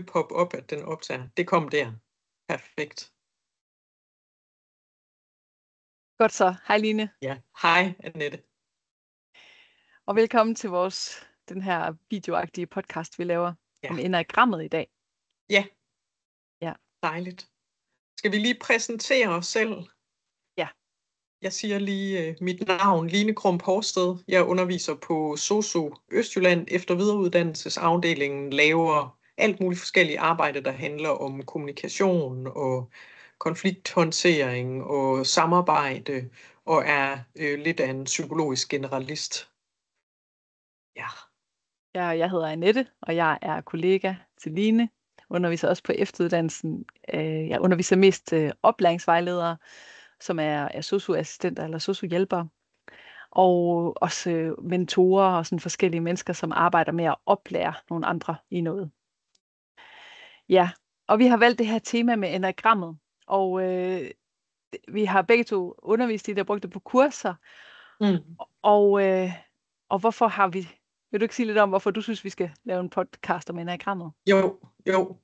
pop-up, at den optager. Det kom der. Perfekt. Godt så. Hej Line. Ja, hej Annette. Og velkommen til den her videoagtige podcast, vi laver om enagrammet i dag. Ja. Ja. Dejligt. Skal vi lige præsentere os selv? Ja. Jeg siger lige mit navn, Line Krump Horsted. Jeg underviser på SOSU Østjylland efter videreuddannelsesafdelingen, laver alt muligt forskellige arbejde, der handler om kommunikation og konflikthåndtering og samarbejde, og er lidt af en psykologisk generalist. Ja. Jeg hedder Annette, og jeg er kollega til Line. Underviser også på efteruddannelsen. Jeg underviser mest oplæringsvejledere, som er SOSU-assistenter eller SOSU-hjælpere. Og også mentorer og sådan forskellige mennesker, som arbejder med at oplære nogle andre i noget. Ja, og vi har valgt det her tema med enagrammet. Og vi har begge to undervist i det og brugt det på kurser. Og hvorfor har vi... Vil du ikke sige lidt om, hvorfor du synes, vi skal lave en podcast om enagrammet? Jo.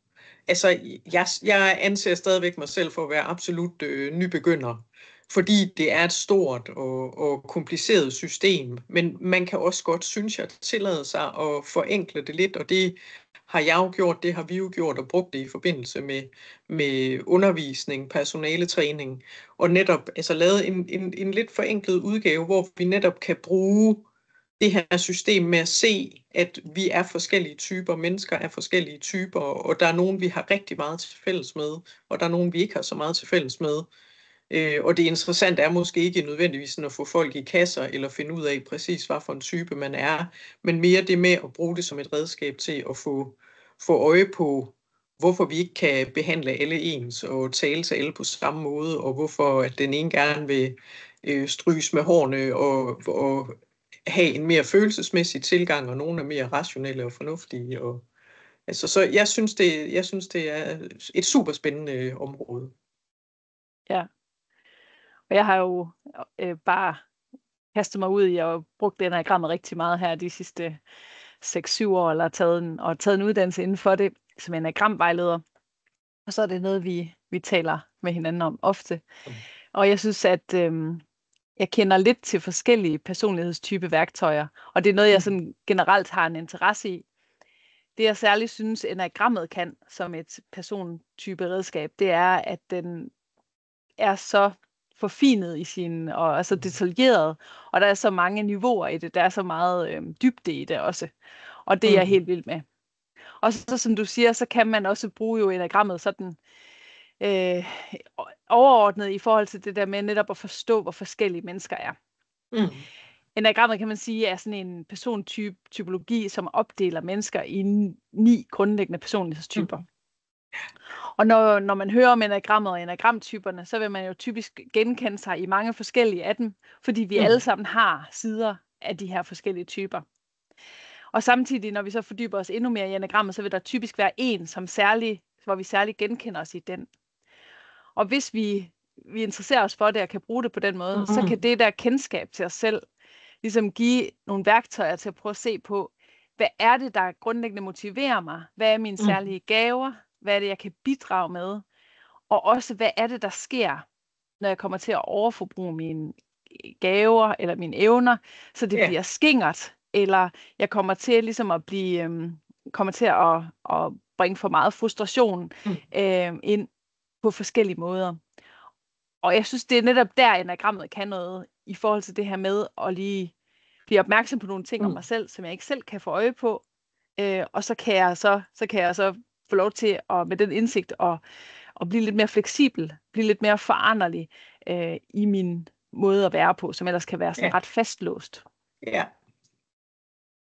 Altså, jeg anser stadigvæk mig selv for at være absolut nybegynder, fordi det er et stort og kompliceret system. Men man kan også godt, synes jeg, tillade sig at forenkle det lidt, og det har jeg jo gjort, det har vi jo gjort og brugt det i forbindelse med undervisning, personaletræning, og netop altså lavet en lidt forenklet udgave, hvor vi netop kan bruge det her system med at se, at vi er forskellige typer, mennesker er forskellige typer, og der er nogen, vi har rigtig meget til fælles med, og der er nogen, vi ikke har så meget til fælles med. Og det interessante er måske ikke nødvendigvis at få folk i kasser, eller finde ud af præcis, hvad for en type man er, men mere det med at bruge det som et redskab til at få øje på, hvorfor vi ikke kan behandle alle ens, og tale til alle på samme måde, og hvorfor at den ene gerne vil stryges med hårene, og have en mere følelsesmæssig tilgang, og nogle er mere rationelle og fornuftige. Og, altså, så jeg synes, det er et super spændende område. Ja, og jeg har jo bare kastet mig ud i at bruge enagrammet rigtig meget her de sidste 6-7 år, eller taget en uddannelse inden for det som enagramvejleder. Og så er det noget, vi taler med hinanden om ofte. Og jeg synes, at jeg kender lidt til forskellige personlighedstype værktøjer, og det er noget, jeg sådan generelt har en interesse i. Det, jeg særligt synes, enagrammet kan som et persontype redskab, det er, at den er så forfinet i sin, og er så detaljeret, og der er så mange niveauer i det, der er så meget dybde i det også, og det er jeg helt vild med. Og så som du siger, så kan man også bruge jo enagrammet sådan overordnet i forhold til det der med netop at forstå, hvor forskellige mennesker er. Enagrammet kan man sige er sådan en persontypologi, som opdeler mennesker i 9 grundlæggende personlighedstyper. Og når man hører om enagrammet og enagramtyperne, så vil man jo typisk genkende sig i mange forskellige af dem, fordi vi alle sammen har sider af de her forskellige typer. Og samtidig, når vi så fordyber os endnu mere i enagrammet, så vil der typisk være en, hvor vi særligt genkender os i den. Og hvis vi interesserer os for det og kan bruge det på den måde, så kan det der kendskab til os selv ligesom give nogle værktøjer til at prøve at se på, hvad er det, der grundlæggende motiverer mig? Hvad er mine særlige gaver? Hvad er det, jeg kan bidrage med? Og også, hvad er det, der sker, når jeg kommer til at overforbruge mine gaver eller mine evner, så det bliver skingert, eller jeg kommer til ligesom at kommer til at bringe for meget frustration ind på forskellige måder. Og jeg synes, det er netop der, enagrammet kan noget i forhold til det her med at lige blive opmærksom på nogle ting om mig selv, som jeg ikke selv kan få øje på. Og så kan jeg så få lov til at, med den indsigt at blive lidt mere fleksibel, blive lidt mere foranderlig i min måde at være på, som ellers kan være sådan ret fastlåst. Ja.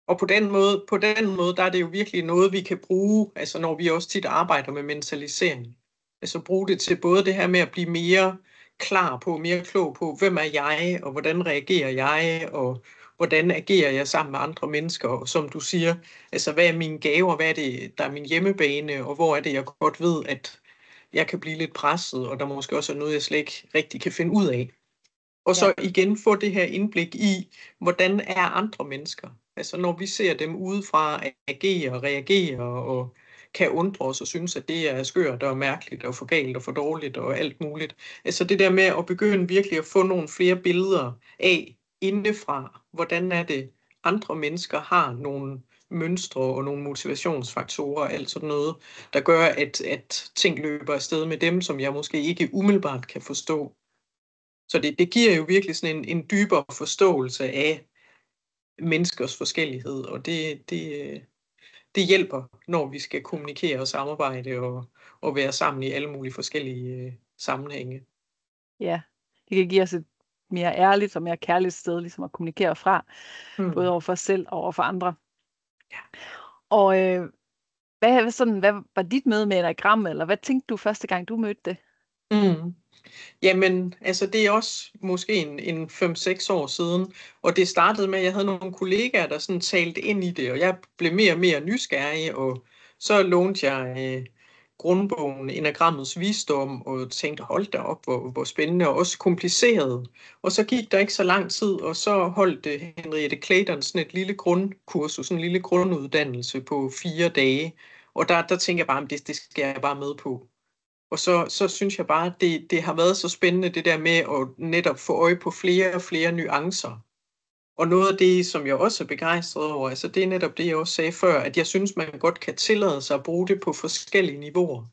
Og på den måde, der er det jo virkelig noget, vi kan bruge, altså når vi også tit arbejder med mentalisering. Altså bruge det til både det her med at blive mere klar på, mere klog på, hvem er jeg, og hvordan reagerer jeg, og hvordan agerer jeg sammen med andre mennesker, og som du siger, altså hvad er mine gaver, hvad er det, der er min hjemmebane, og hvor er det, jeg godt ved, at jeg kan blive lidt presset, og der måske også er noget, jeg slet ikke rigtig kan finde ud af. Og så igen få det her indblik i, hvordan er andre mennesker. Altså når vi ser dem udefra agere og reagere og kan undre os og synes, at det er skørt og mærkeligt og for galt og for dårligt og alt muligt. Altså det der med at begynde virkelig at få nogle flere billeder af indefra, hvordan er det, andre mennesker har nogle mønstre og nogle motivationsfaktorer, alt sådan noget, der gør, at ting løber afsted med dem, som jeg måske ikke umiddelbart kan forstå. Så det giver jo virkelig sådan en dybere forståelse af menneskers forskellighed, og det hjælper, når vi skal kommunikere og samarbejde og være sammen i alle mulige forskellige sammenhænge. Ja, det kan give os et mere ærligt og mere kærligt sted ligesom at kommunikere fra, både over for os selv og over for andre. Ja. Og hvad var dit møde med enagrammet, eller hvad tænkte du første gang, du mødte det? Jamen, altså det er også måske en 5-6 år siden, og det startede med, at jeg havde nogle kollegaer, der sådan talte ind i det, og jeg blev mere og mere nysgerrig, og så lånte jeg grundbogen Enagrammets Visdom, og tænkte, hold da op, hvor spændende, og også kompliceret. Og så gik der ikke så lang tid, og så holdt Henriette Clayton sådan et lille grundkursus, sådan en lille grunduddannelse på 4 dage, og der tænkte jeg bare, det skal jeg bare med på. Og så synes jeg bare, at det har været så spændende, det der med at netop få øje på flere og flere nuancer. Og noget af det, som jeg også er begejstret over, altså det er netop det, jeg også sagde før, at jeg synes, man godt kan tillade sig at bruge det på forskellige niveauer.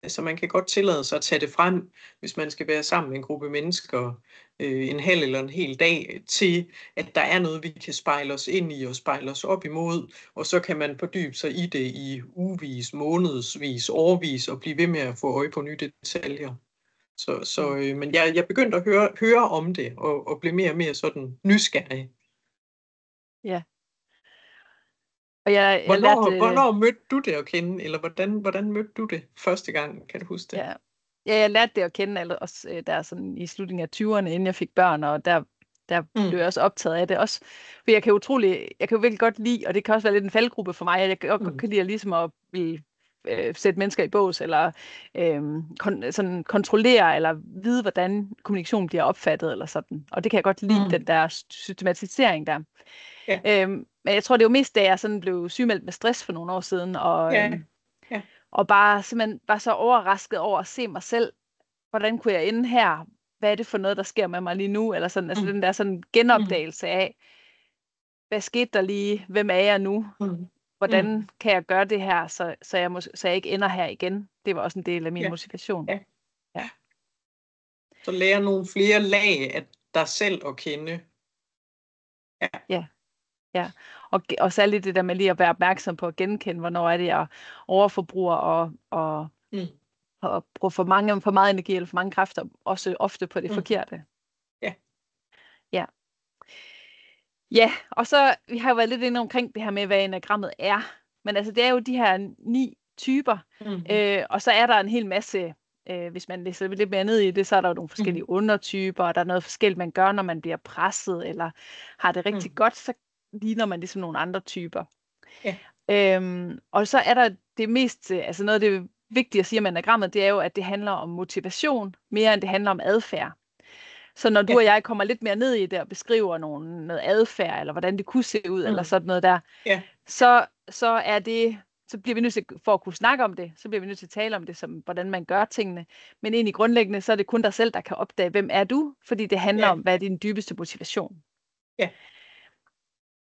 Altså man kan godt tillade sig at tage det frem, hvis man skal være sammen med en gruppe mennesker en halv eller en hel dag, til at der er noget, vi kan spejle os ind i og spejle os op imod, og så kan man fordybe sig i det i ugevis, månedsvis, årvis og blive ved med at få øje på nye detaljer. Men jeg begyndte at høre om det og blive mere og mere sådan nysgerrig. Ja. Og hvornår mødte du det at kende, eller hvordan mødte du det første gang, kan du huske det? Ja, jeg lærte det at kende også der sådan i slutningen af 20'erne, inden jeg fik børn, og der blev jeg også optaget af det. Også, for jeg kan jo virkelig godt lide, og det kan også være lidt en faldgruppe for mig, at jeg godt kan lide ligesom at sætte mennesker i bås, eller sådan kontrollere, eller vide, hvordan kommunikation bliver opfattet, eller sådan. Og det kan jeg godt lide, den der systematisering der. Ja. Men jeg tror, det var mest, da jeg sådan blev sygemeldt med stress for nogle år siden, og bare simpelthen var så overrasket over at se mig selv. Hvordan kunne jeg ende her? Hvad er det for noget, der sker med mig lige nu? Eller sådan, altså den der sådan genopdagelse af, hvad skete der lige? Hvem er jeg nu? Hvordan kan jeg gøre det her, så jeg ikke ender her igen? Det var også en del af min motivation. Ja. Så lære nogle flere lag af dig selv at kende. Ja. Og særligt det der med lige at være opmærksom på at genkende, hvornår er det, jeg overforbruger og bruger for meget energi eller for mange kræfter, også ofte på det forkerte. Ja, og så vi har jo været lidt inde omkring det her med, hvad enagrammet er. Men altså, det er jo de her 9 typer, og så er der en hel masse, hvis man læser lidt mere ned i det, så er der jo nogle forskellige undertyper, og der er noget forskelligt, man gør, når man bliver presset, eller har det rigtig godt, så ligner man ligesom nogle andre typer. Og så er der det mest, altså noget af det vigtige at sige om enagrammet, det er jo, at det handler om motivation, mere end det handler om adfærd. Så når du og jeg kommer lidt mere ned i det og beskriver noget adfærd, eller hvordan det kunne se ud, eller sådan noget der, så bliver vi nødt til, for at kunne snakke om det, så bliver vi nødt til at tale om det, som hvordan man gør tingene. Men egentlig grundlæggende, så er det kun dig selv, der kan opdage, hvem er du, fordi det handler om, hvad er din dybeste motivation.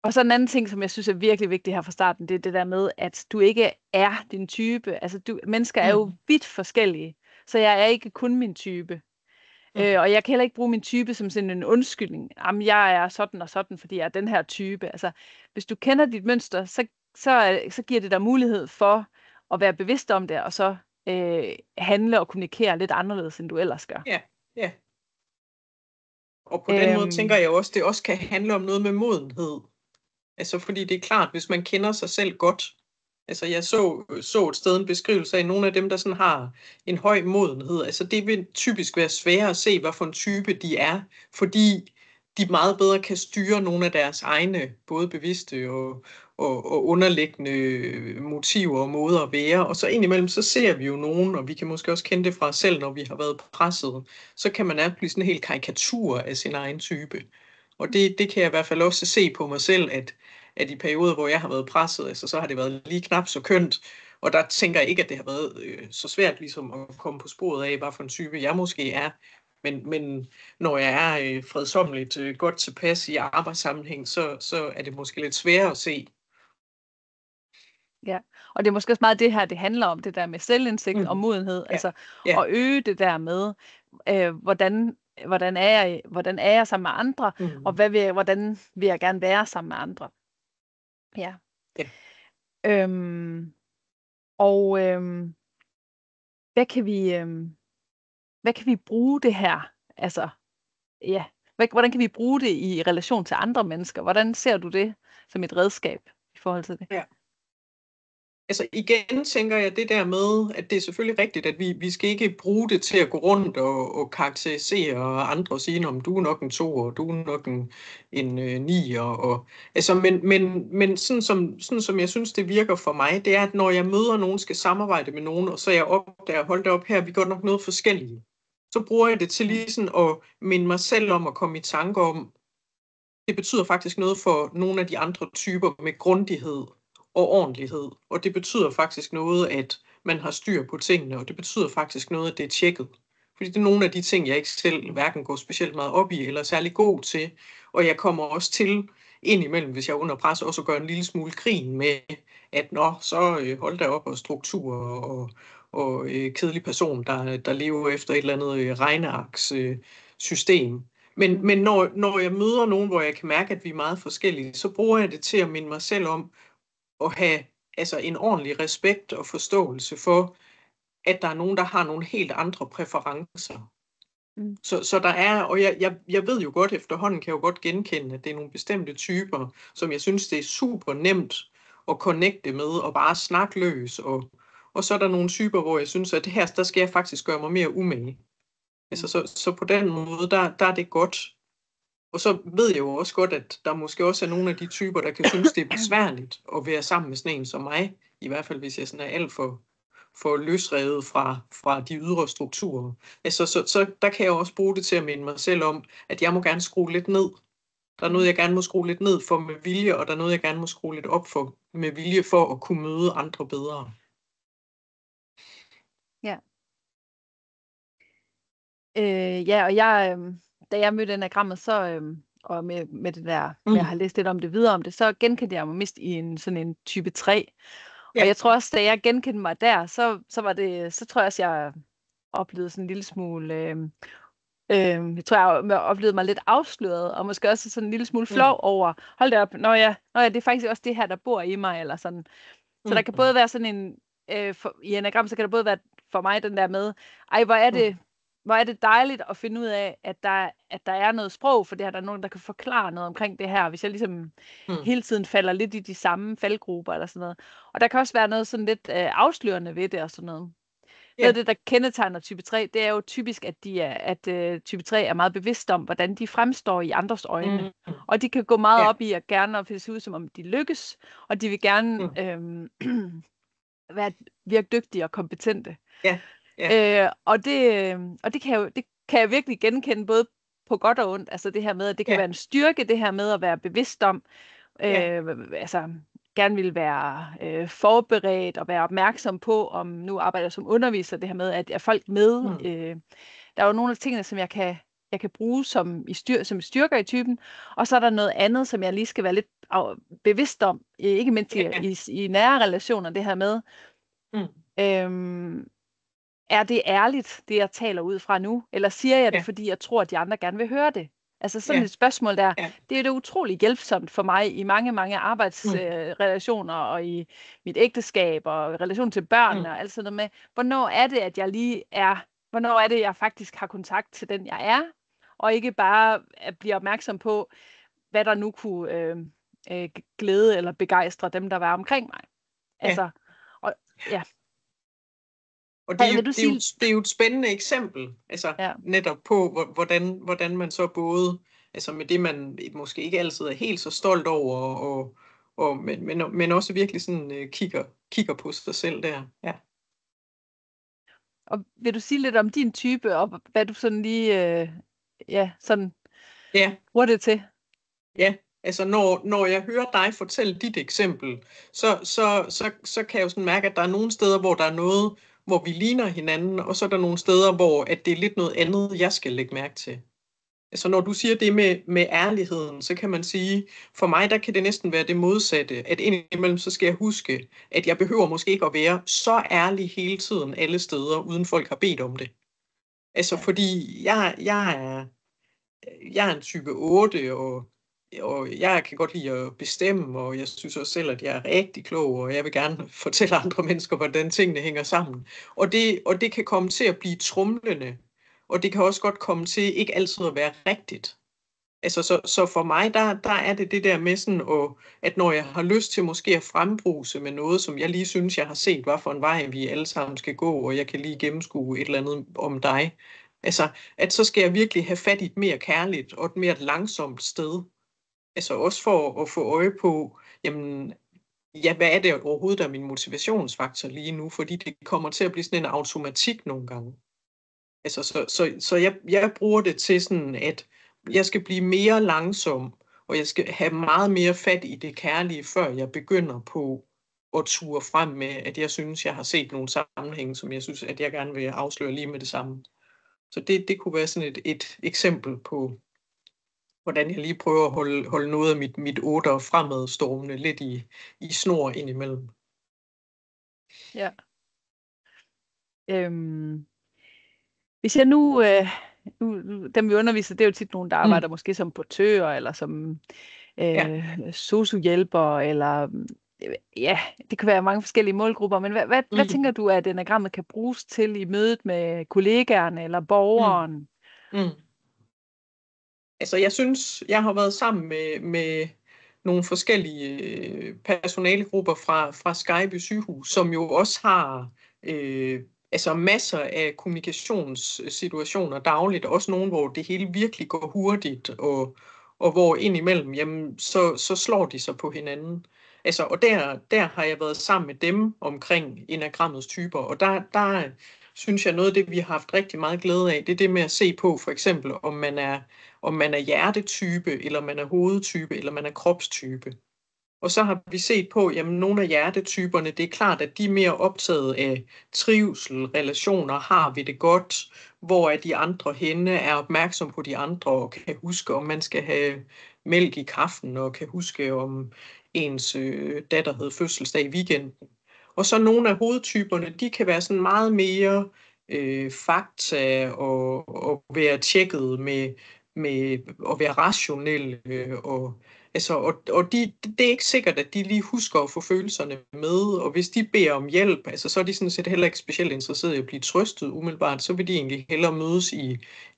Og så en anden ting, som jeg synes er virkelig vigtigt her fra starten, det er det der med, at du ikke er din type. Altså mennesker er jo vidt forskellige, så jeg er ikke kun min type. Og jeg kan heller ikke bruge min type som sådan en undskyldning. Jamen, jeg er sådan og sådan, fordi jeg er den her type. Altså, hvis du kender dit mønster, så giver det dig mulighed for at være bevidst om det, og så handle og kommunikere lidt anderledes, end du ellers gør. Ja. Og på den måde tænker jeg også, det også kan handle om noget med modenhed. Altså, fordi det er klart, hvis man kender sig selv godt. Altså, jeg så et sted en beskrivelse af nogle af dem, der sådan har en høj modenhed. Altså, det vil typisk være sværere at se, hvad for en type de er, fordi de meget bedre kan styre nogle af deres egne, både bevidste og underliggende motiver og måder at være. Og så indimellem, så ser vi jo nogen, og vi kan måske også kende det fra os selv, når vi har været presset, så kan man blive sådan en hel karikatur af sin egen type. Og det kan jeg i hvert fald også se på mig selv, at i perioder, hvor jeg har været presset, altså, så har det været lige knap så kønt. Og der tænker jeg ikke, at det har været så svært ligesom at komme på sporet af, hvad for en type jeg måske er. Men når jeg er fredsommeligt godt tilpas i arbejdssammenhæng, så er det måske lidt sværere at se. Ja, og det er måske også meget det her, det handler om, det der med selvindsigt og modenhed, altså at øge det der med, hvordan er jeg sammen med andre, og hvordan vil jeg gerne være sammen med andre. Ja. Hvad kan vi bruge det her, altså, ja, hvordan kan vi bruge det i relation til andre mennesker? Hvordan ser du det som et redskab i forhold til det? Ja. Altså igen tænker jeg det der med, at det er selvfølgelig rigtigt, at vi skal ikke bruge det til at gå rundt og karakterisere andre og sige, om du er nok en 2, og du er nok en 9. Altså, men sådan som jeg synes, det virker for mig, det er, at når jeg møder nogen, skal samarbejde med nogen, og så jeg opdager, hold da op her, vi gør nok noget forskelligt. Så bruger jeg det til lige sådan at minde mig selv om at komme i tanke om, det betyder faktisk noget for nogle af de andre typer med grundighed og ordentlighed. Og det betyder faktisk noget, at man har styr på tingene, og det betyder faktisk noget, at det er tjekket. Fordi det er nogle af de ting, jeg ikke selv hverken går specielt meget op i, eller særlig god til. Og jeg kommer også til indimellem, hvis jeg er under pres, også at gøre en lille smule grin med, at så hold da op og struktur og kedelig person, der lever efter et eller andet regnearkssystem. Men når jeg møder nogen, hvor jeg kan mærke, at vi er meget forskellige, så bruger jeg det til at minde mig selv om at have altså en ordentlig respekt og forståelse for, at der er nogen, der har nogle helt andre præferencer. Så der er, og jeg ved jo godt efterhånden, kan jeg jo godt genkende, at det er nogle bestemte typer, som jeg synes, det er super nemt at connecte med og bare snakke løs. Og så er der nogle typer, hvor jeg synes, at her, der skal jeg faktisk gøre mig mere umage. Altså, så på den måde, der er det godt. Og så ved jeg jo også godt, at der måske også er nogle af de typer, der kan synes, det er besværligt at være sammen med sådan en som mig. I hvert fald, hvis jeg sådan er alt for løsrevet fra de ydre strukturer. Altså, så der kan jeg også bruge det til at minde mig selv om, at jeg må gerne skrue lidt ned. Der er noget, jeg gerne må skrue lidt ned for med vilje, og der er noget, jeg gerne må skrue lidt op for med vilje for at kunne møde andre bedre. Ja. Ja, og da jeg mødte enagrammet, så og med det der, med at have læst lidt om det videre om det, så genkendte jeg mig mest i sådan en type 3. Ja. Og jeg tror også, da jeg genkendte mig der, så var det, så tror jeg også, jeg oplevede sådan en lille smule, jeg tror, jeg oplevede mig lidt afsløret, og måske også sådan en lille smule flov over, hold da op, når jeg, det er faktisk også det her, der bor i mig, eller sådan. Så der kan både være sådan en, i enagram, så kan der både være for mig den der med, hvor er det dejligt at finde ud af, at der er noget sprog, for det her, der er nogen, der kan forklare noget omkring det her, hvis jeg ligesom hele tiden falder lidt i de samme faldgrupper, eller sådan noget. Og der kan også være noget sådan lidt afslørende ved det, og sådan noget. Noget af det, der kendetegner type 3, det er jo typisk, at type 3 er meget bevidst om, hvordan de fremstår i andres øjne. Og de kan gå meget op i at gerne se ud, som om de lykkes, og de vil gerne virke dygtige og kompetente. Og det kan jeg virkelig genkende, både på godt og ondt. Altså det her med, at det kan være en styrke, det her med at være bevidst om, altså gerne vil være forberedt og være opmærksom på, om nu arbejder jeg som underviser, det her med, at er folk med. Der er jo nogle af tingene, som jeg kan bruge som styrker i typen, og så er der noget andet, som jeg lige skal være lidt bevidst om, ikke mindst i nære relationer, det her med, er det ærligt, det jeg taler ud fra nu, eller siger jeg det, fordi jeg tror, at de andre gerne vil høre det? Altså sådan et spørgsmål der, det er det utroligt hjælpsomt for mig i mange, mange arbejdsrelationer og i mit ægteskab og relation til børn og alt sådan noget med, hvornår er det, at jeg lige er, hvornår er det, jeg faktisk har kontakt til den, jeg er, og ikke bare at blive opmærksom på, hvad der nu kunne glæde eller begejstre dem, der var omkring mig. Altså, og Og det er jo et spændende eksempel, altså netop på, hvordan man så både, altså med det, man måske ikke altid er helt så stolt over, men også virkelig sådan kigger på sig selv der. Ja. Og vil du sige lidt om din type, og hvad du sådan lige, bruger det til? Ja, Altså når jeg hører dig fortælle dit eksempel, så kan jeg jo sådan mærke, at der er nogle steder, hvor der er noget, hvor vi ligner hinanden, og så er der nogle steder, hvor at det er lidt noget andet, jeg skal lægge mærke til. Altså når du siger det med ærligheden, så kan man sige, for mig der kan det næsten være det modsatte, at indimellem så skal jeg huske, at jeg behøver måske ikke at være så ærlig hele tiden alle steder, uden folk har bedt om det. Altså fordi jeg er en type 8, og jeg kan godt lide at bestemme, og jeg synes også selv, at jeg er rigtig klog, og jeg vil gerne fortælle andre mennesker, hvordan tingene hænger sammen. Og det kan komme til at blive tromlende, og det kan også godt komme til ikke altid at være rigtigt. Altså, så for mig, der er det der med sådan, at når jeg har lyst til måske at frembruse med noget, som jeg lige synes, jeg har set, hvad for en vej vi alle sammen skal gå, og jeg kan lige gennemskue et eller andet om dig. Altså, at så skal jeg virkelig have fat i et mere kærligt og et mere langsomt sted. Altså også for at få øje på, jamen, ja, hvad er det overhovedet, der er min motivationsfaktor lige nu? Fordi det kommer til at blive sådan en automatik nogle gange. Altså, så jeg bruger det til sådan, at jeg skal blive mere langsom, og jeg skal have meget mere fat i det kærlige, før jeg begynder på at ture frem med, at jeg synes, jeg har set nogle sammenhænge, som jeg synes, at jeg gerne vil afsløre lige med det samme. Så det kunne være sådan et eksempel på, hvordan jeg lige prøver at holde noget af mit 8'er fremadstormende lidt i snor indimellem. Ja. Hvis jeg nu, dem vi underviser, det er jo tit nogen, der arbejder måske som portører, eller som sosu-hjælper, eller ja, det kan være mange forskellige målgrupper, men hvad tænker du, at enagrammet kan bruges til i mødet med kollegaerne eller borgeren? Altså jeg synes, jeg har været sammen med nogle forskellige personalegrupper fra Skejby Sygehus, som jo også har altså masser af kommunikationssituationer dagligt, også nogle, hvor det hele virkelig går hurtigt, og hvor indimellem, jamen, så slår de sig på hinanden. Altså, og der har jeg været sammen med dem omkring enagrammets typer, og der synes jeg, noget af det, vi har haft rigtig meget glæde af, det er det med at se på, for eksempel, om man er hjertetype, eller man er hovedtype, eller man er kropstype. Og så har vi set på, jamen nogle af hjertetyperne, det er klart, at de er mere optaget af trivsel, relationer, har vi det godt, hvor er de andre henne, er opmærksom på de andre, og kan huske, om man skal have mælk i kaffen, og kan huske, om ens datter havde fødselsdag i weekenden. Og så nogle af hovedtyperne, de kan være sådan meget mere fakta og være tjekket med at være rationelle og det er ikke sikkert, at de lige husker at få følelserne med, og hvis de beder om hjælp, altså, så er de sådan set heller ikke specielt interesserede i at blive trøstet umiddelbart, så vil de egentlig hellere mødes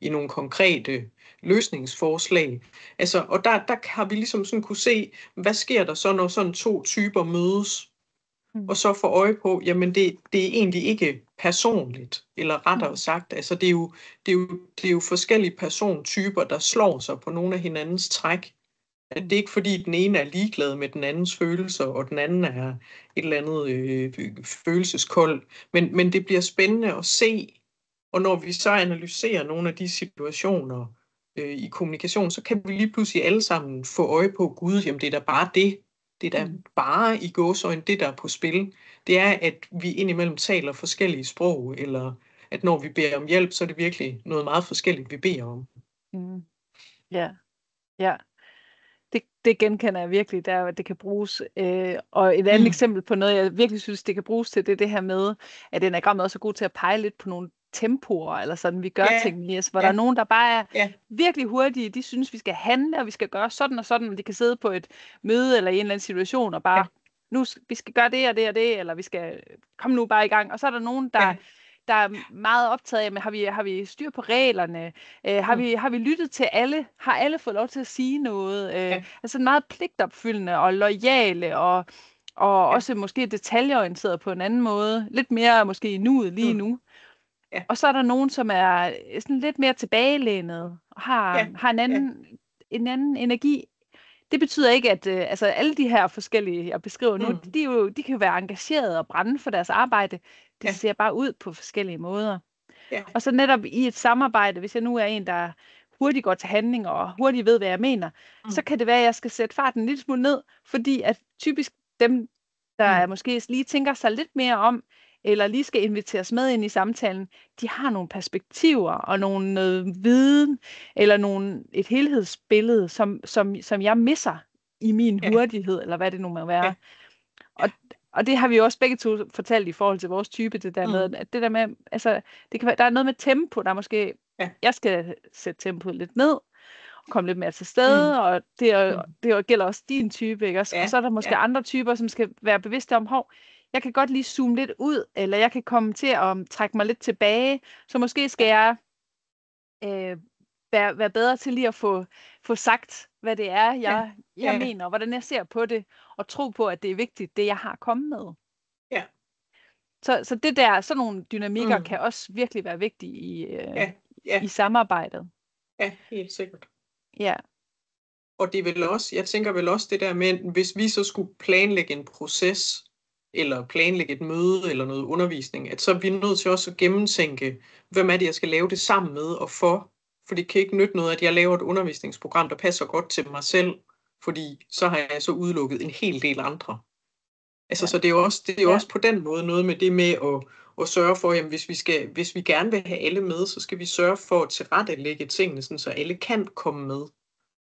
i nogle konkrete løsningsforslag. Altså, og der har vi ligesom sådan kunne se, hvad sker der så, når sådan to typer mødes, og så få øje på, jamen det er egentlig ikke personligt, eller rettere sagt, altså det er jo forskellige persontyper, der slår sig på nogle af hinandens træk. At det er ikke fordi den ene er ligeglad med den andens følelser, og den anden er et eller andet følelseskold. Men det bliver spændende at se, og når vi så analyserer nogle af de situationer i kommunikation, så kan vi lige pludselig alle sammen få øje på, gud, jamen det er da bare det. Det er da bare i gåseøjne det, der er på spil. Det er, at vi indimellem taler forskellige sprog, eller at når vi beder om hjælp, så er det virkelig noget meget forskelligt, vi beder om. Ja. Det genkender jeg virkelig, der det kan bruges. Og et andet eksempel på noget, jeg virkelig synes, det kan bruges til, det er det her med, at enagrammet også er god til at pege lidt på nogle tempoer, eller sådan, vi gør ting i, hvor der er nogen, der bare er virkelig hurtige, de synes, vi skal handle, og vi skal gøre sådan og sådan, og de kan sidde på et møde, eller i en eller anden situation, og bare, nu, vi skal gøre det og det og det, eller vi skal komme nu bare i gang, og så er der nogen, der er meget optaget af, men har vi styr på reglerne? Har vi lyttet til alle? Har alle fået lov til at sige noget? Altså meget pligtopfyldende og loyale, og også måske detaljeorienteret på en anden måde. Lidt mere måske i nuet lige nu. Og så er der nogen, som er sådan lidt mere tilbagelænet, og har en anden energi. Det betyder ikke, at altså alle de her forskellige, jeg beskriver nu, de kan jo være engagerede og brænde for deres arbejde. Det ser bare ud på forskellige måder. Og så netop i et samarbejde, hvis jeg nu er en, der hurtigt går til handling og hurtigt ved, hvad jeg mener, så kan det være, at jeg skal sætte farten en lille smule ned, fordi at typisk dem, der måske lige tænker sig lidt mere om, eller lige skal inviteres med ind i samtalen, de har nogle perspektiver og noget viden, eller et helhedsbillede, som jeg misser i min hurtighed, eller hvad det nu må være. Og det har vi jo også begge to fortalt i forhold til vores type, det der med, at det der med, altså, det kan være, der er noget med tempo, der måske, jeg skal sætte tempoet lidt ned, og komme lidt mere til stede, og det gælder også din type, ikke også? Og så er der måske andre typer, som skal være bevidste om, jeg kan godt lige zoome lidt ud, eller jeg kan komme til at trække mig lidt tilbage, så måske skal jeg være bedre til lige at få sagt, hvad det er, jeg mener, og hvordan jeg ser på det, og tro på, at det er vigtigt, det jeg har kommet med. Ja. Så det der, sådan nogle dynamikker kan også virkelig være vigtige i samarbejdet. Ja, helt sikkert. Ja. Og det er vel også, jeg tænker vel også det der med, hvis vi så skulle planlægge en proces, eller planlægge et møde, eller noget undervisning, at så er vi nødt til også at gennemtænke, hvem er det, jeg skal lave det sammen med, og for det kan ikke nytte noget, at jeg laver et undervisningsprogram, der passer godt til mig selv, fordi så har jeg så udelukket en hel del andre. Altså, så det er jo også på den måde noget med det med at sørge for, jamen, hvis vi gerne vil have alle med, så skal vi sørge for at tilrettelægge tingene, sådan, så alle kan komme med.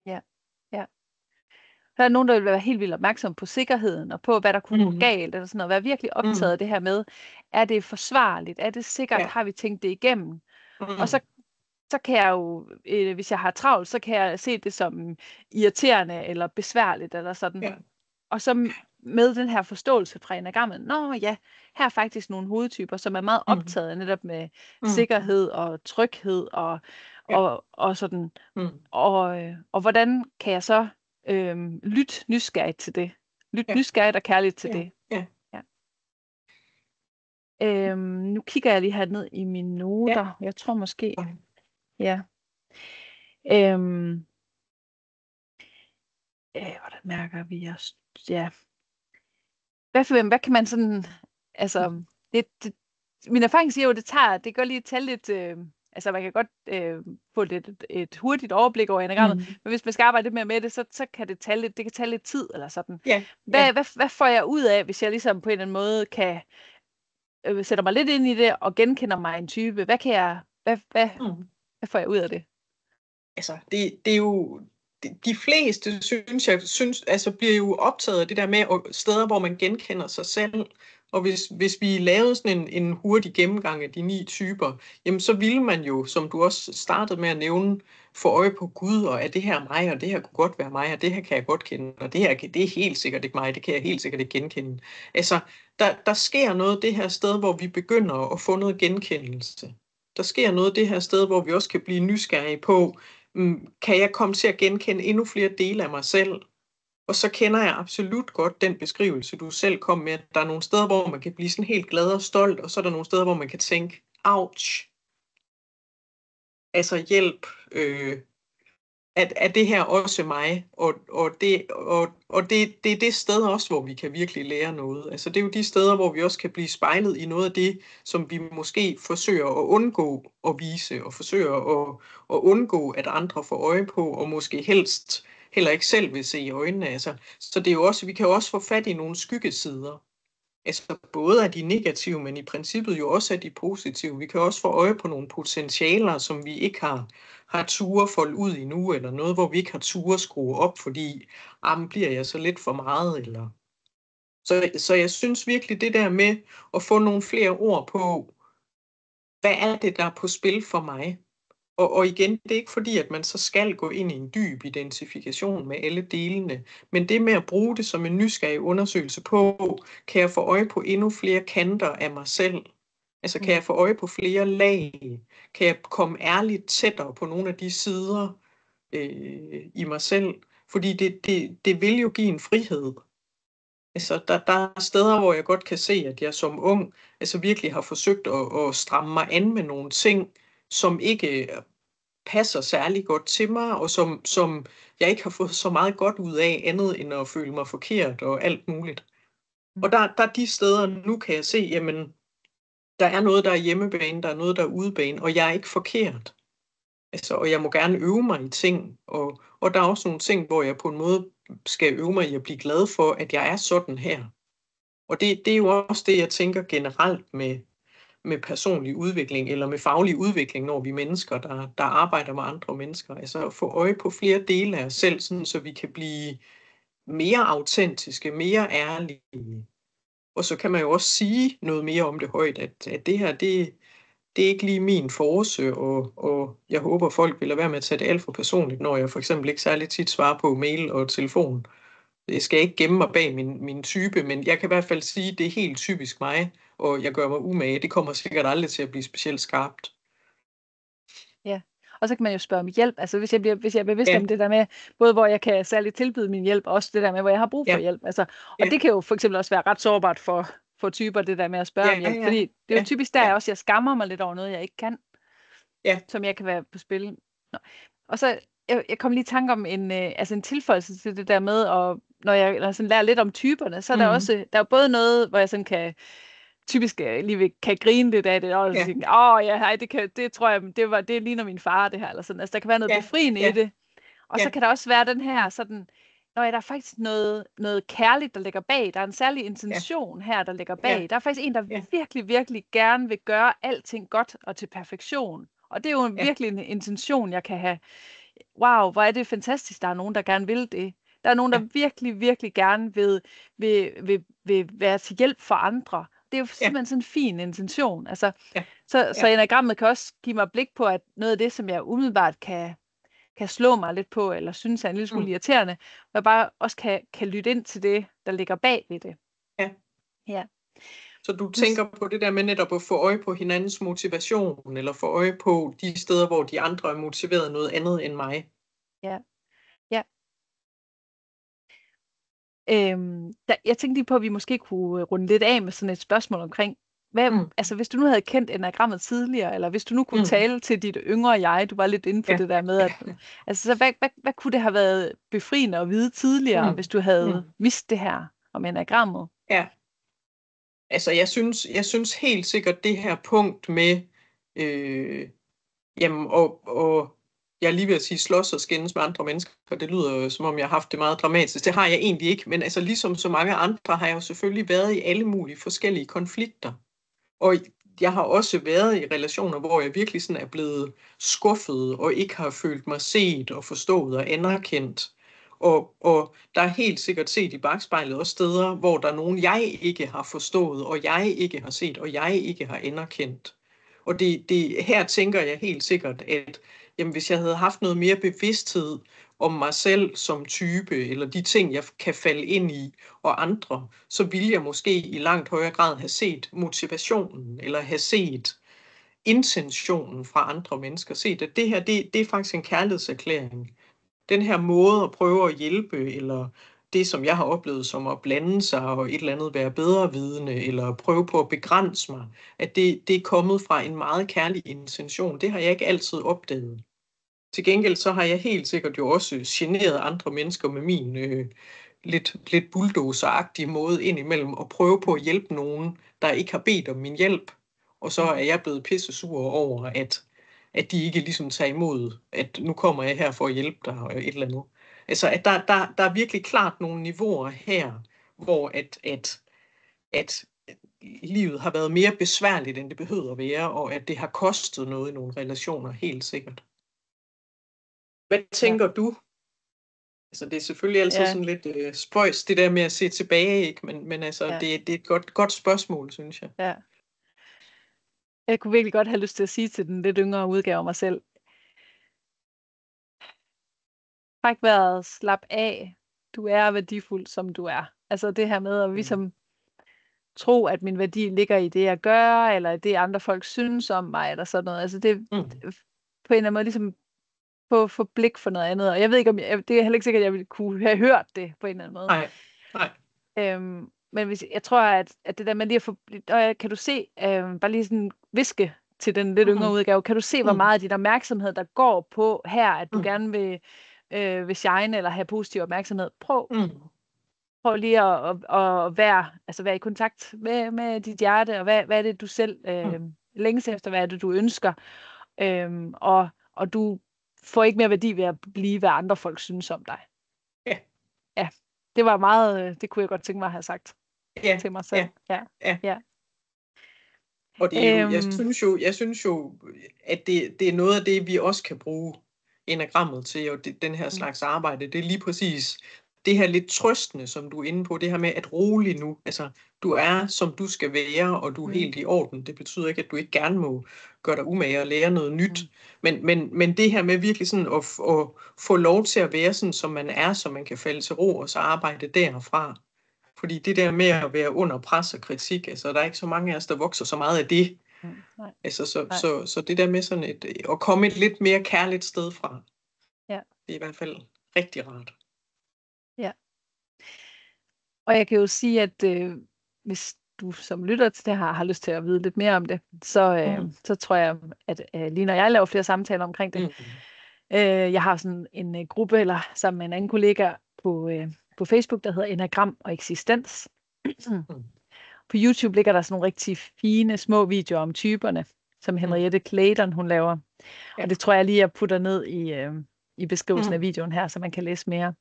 Ja. Der er nogen, der vil være helt vildt opmærksom på sikkerheden, og på, hvad der kunne gå galt, eller sådan noget. Være virkelig optaget af det her med, er det forsvarligt? Er det sikkert? Har vi tænkt det igennem? Og så kan jeg jo, hvis jeg har travlt, så kan jeg se det som irriterende, eller besværligt, eller sådan. Ja. Og så med den her forståelse fra enagrammet, her er faktisk nogle hovedtyper, som er meget optaget netop med sikkerhed og tryghed, og sådan. Og hvordan kan jeg så lytte nysgerrigt til det? Lytte nysgerrigt og kærligt til det. Ja. Nu kigger jeg lige her ned i mine noter. Ja. Jeg tror måske... Ja. Hvordan mærker vi os? Ja. Hvad kan man sådan... Altså, min erfaring siger jo, det går lige at tage lidt... Altså, man kan godt få et hurtigt overblik over enagrammet, men hvis man skal arbejde lidt mere med det, så kan det kan tage lidt tid, eller sådan. Hvad får jeg ud af, hvis jeg ligesom på en eller anden måde kan sætte mig lidt ind i det, og genkender mig en type? Hvad får jeg ud af det? Altså, det er jo... De fleste, bliver jo optaget af det der med steder, hvor man genkender sig selv. Og hvis vi lavede sådan en hurtig gennemgang af de 9 typer, jamen så ville man jo, som du også startede med at nævne, få øje på Gud, og er det her mig, og det her kunne godt være mig, og det her kan jeg godt kende, og det er helt sikkert ikke mig, det kan jeg helt sikkert ikke genkende. Altså, der sker noget det her sted, hvor vi begynder at få noget genkendelse. Der sker noget det her sted, hvor vi også kan blive nysgerrige på, kan jeg komme til at genkende endnu flere dele af mig selv? Og så kender jeg absolut godt den beskrivelse, du selv kom med, at der er nogle steder, hvor man kan blive sådan helt glad og stolt, og så er der nogle steder, hvor man kan tænke, ouch, altså hjælp, at det her også mig, og det er det sted også, hvor vi kan virkelig lære noget. Altså det er jo de steder, hvor vi også kan blive spejlet i noget af det, som vi måske forsøger at undgå at vise, og forsøger at undgå, at andre får øje på, og måske helst heller ikke selv vil se i øjnene. Altså, så det er jo også, vi kan jo også få fat i nogle skyggesider. Altså både af de negative, men i princippet jo også af de positive. Vi kan også få øje på nogle potentialer, som vi ikke har ture folde ud endnu, eller noget, hvor vi ikke har ture skrue op, fordi bliver jeg så lidt for meget, eller... Så jeg synes virkelig det der med at få nogle flere ord på, hvad er det, der er på spil for mig? Og igen, det er ikke fordi, at man så skal gå ind i en dyb identifikation med alle delene, men det med at bruge det som en nysgerrig undersøgelse på, kan jeg få øje på endnu flere kanter af mig selv? Altså kan jeg få øje på flere lag? Kan jeg komme ærligt tættere på nogle af de sider i mig selv? Fordi det vil jo give en frihed. Altså der er steder, hvor jeg godt kan se, at jeg som ung altså virkelig har forsøgt at stramme mig an med nogle ting, som ikke passer særlig godt til mig, og som jeg ikke har fået så meget godt ud af, andet end at føle mig forkert og alt muligt. Og der er de steder, nu kan jeg se, jamen, der er noget, der er hjemmebane, der er noget, der er udebane, og jeg er ikke forkert. Altså, og jeg må gerne øve mig i ting, og der er også nogle ting, hvor jeg på en måde skal øve mig i at blive glad for, at jeg er sådan her. Og det er jo også det, jeg tænker generelt med personlig udvikling, eller med faglig udvikling, når vi er mennesker, der arbejder med andre mennesker. Altså at få øje på flere dele af os selv, sådan, så vi kan blive mere autentiske, mere ærlige. Og så kan man jo også sige noget mere om det højt, at det her, det er ikke lige min force, og jeg håber, folk vil lade være med at tage det alt for personligt, når jeg for eksempel ikke særlig tit svarer på mail og telefon. Jeg skal ikke gemme mig bag min type, men jeg kan i hvert fald sige, at det er helt typisk mig, og jeg gør mig umage. Det kommer sikkert aldrig til at blive specielt skarpt. Ja, og så kan man jo spørge om hjælp. Altså hvis jeg er bevidst om det der med, både hvor jeg kan særligt tilbyde min hjælp, og også det der med, hvor jeg har brug for hjælp. Altså, og det kan jo for eksempel også være ret sårbart for typer, det der med at spørge om hjælp. Fordi det er jo typisk der også, jeg skammer mig lidt over noget, jeg ikke kan. Som jeg kan være på spil. Nå. Og så, jeg kom lige i tanke om en tilføjelse til det der med, og når jeg sådan lærer lidt om typerne, så er der også, der er jo både noget, hvor jeg sådan kan typisk kan grine lidt af det, og sige, det tror jeg, det ligner min far, det her, eller sådan. Altså, der kan være noget befriende i det. Og så kan der også være den her sådan, der er faktisk noget kærligt, der ligger bag. Der er en særlig intention her, der ligger bag. Der er faktisk en, der virkelig, virkelig gerne vil gøre alting godt og til perfektion. Og det er jo virkelig en intention, jeg kan have. Wow, hvor er det fantastisk, der er nogen, der gerne vil det. Der er nogen, der virkelig, virkelig gerne vil være til hjælp for andre. Det er jo simpelthen sådan en fin intention. Altså, så enagrammet kan også give mig blik på, at noget af det, som jeg umiddelbart kan slå mig lidt på, eller synes er en lille smule irriterende, og jeg bare også kan lytte ind til det, der ligger bag ved det. Ja. Så du tænker på det der med netop at få øje på hinandens motivation, eller få øje på de steder, hvor de andre er motiveret noget andet end mig. Ja. Jeg tænkte lige på, at vi måske kunne runde lidt af med sådan et spørgsmål omkring, altså hvis du nu havde kendt enagrammet tidligere, eller hvis du nu kunne tale til dit yngre jeg, du var lidt inde på det der med, at, altså så hvad kunne det have været befriende at vide tidligere, hvis du havde vidst det her om enagrammet? Ja, altså jeg synes helt sikkert det her punkt med, og jeg lige ved at sige slås og skændes med andre mennesker, det lyder som om jeg har haft det meget dramatisk. Det har jeg egentlig ikke, men altså ligesom så mange andre har jeg jo selvfølgelig været i alle mulige forskellige konflikter. Og jeg har også været i relationer, hvor jeg virkelig sådan er blevet skuffet og ikke har følt mig set og forstået og anerkendt. Og der er helt sikkert set i bagspejlet også steder, hvor der er nogen, jeg ikke har forstået, og jeg ikke har set, og jeg ikke har anerkendt. Og her tænker jeg helt sikkert, at hvis jeg havde haft noget mere bevidsthed om mig selv som type, eller de ting, jeg kan falde ind i, og andre, så ville jeg måske i langt højere grad have set motivationen, eller have set intentionen fra andre mennesker. Set, at det her, det er faktisk en kærlighedserklæring. Den her måde at prøve at hjælpe, eller det, som jeg har oplevet som at blande sig og et eller andet være bedre vidende, eller prøve på at begrænse mig, at det er kommet fra en meget kærlig intention. Det har jeg ikke altid opdaget. Til gengæld så har jeg helt sikkert jo også generet andre mennesker med min lidt bulldozer-agtige måde indimellem at prøve på at hjælpe nogen, der ikke har bedt om min hjælp. Og så er jeg blevet pissesur over, at de ikke ligesom tager imod, at nu kommer jeg her for at hjælpe dig og et eller andet. Altså, at der er virkelig klart nogle niveauer her, hvor at livet har været mere besværligt, end det behøver at være, og at det har kostet noget i nogle relationer, helt sikkert. Hvad tænker du? Altså, det er selvfølgelig altid sådan lidt spøjs, det der med at se tilbage, ikke? Men altså, det er et godt spørgsmål, synes jeg. Ja. Jeg kunne virkelig godt have lyst til at sige til den lidt yngre udgave af mig selv. Træk vejret, slap af. Du er værdifuld, som du er. Altså det her med at ligesom tro, at min værdi ligger i det, jeg gør, eller i det, andre folk synes om mig, eller sådan noget. Altså det på en eller anden måde ligesom få blik for noget andet. Og jeg ved ikke, om det er heller ikke sikkert, at jeg ville kunne have hørt det på en eller anden måde. Nej. Men jeg tror, at det der med lige at få... kan du se, bare lige sådan viske til den lidt yngre udgave, kan du se, hvor meget af din opmærksomhed, der går på her, at du gerne vil shine, eller have positiv opmærksomhed. Prøv lige at være i kontakt med dit hjerte, og hvad er det, du selv længes efter, hvad er det, du ønsker. og du får ikke mere værdi ved at blive, hvad andre folk synes om dig. Ja. Ja, det var meget, det kunne jeg godt tænke mig at have sagt til mig selv. Ja. Og det er jo, jeg synes jo, at det er noget af det, vi også kan bruge enagrammet til, og den her slags arbejde. Det er lige præcis det her lidt trøstende, som du er inde på, det her med at rolig nu. Altså, du er, som du skal være, og du er helt i orden. Det betyder ikke, at du ikke gerne må gøre dig umage og lære noget nyt. Men det her med virkelig sådan at få lov til at være sådan, som man er, så man kan falde til ro, og så arbejde derfra. Fordi det der med at være under pres og kritik, altså der er ikke så mange af os, der vokser så meget af det. Altså, så det der med sådan at komme et lidt mere kærligt sted fra, det er i hvert fald rigtig rart. Ja. Og jeg kan jo sige, at hvis du som lytter til det her har lyst til at vide lidt mere om det, så tror jeg, at lige når jeg laver flere samtaler omkring det, jeg har sådan en gruppe, eller sammen med en anden kollega på Facebook, der hedder Enagram og Eksistens. På YouTube ligger der sådan nogle rigtig fine små videoer om typerne, som Henriette Clayton hun laver. Og det tror jeg lige, jeg putter ned i beskrivelsen af videoen her, så man kan læse mere.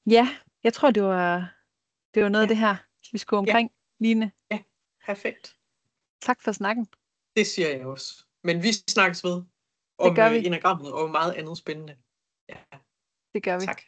Ja, jeg tror, det var noget af det her, vi skulle omkring, Line. Ja, perfekt. Tak for snakken. Det siger jeg også. Men vi snakkes ved om enagrammet og meget andet spændende. Ja. Det gør vi. Tak.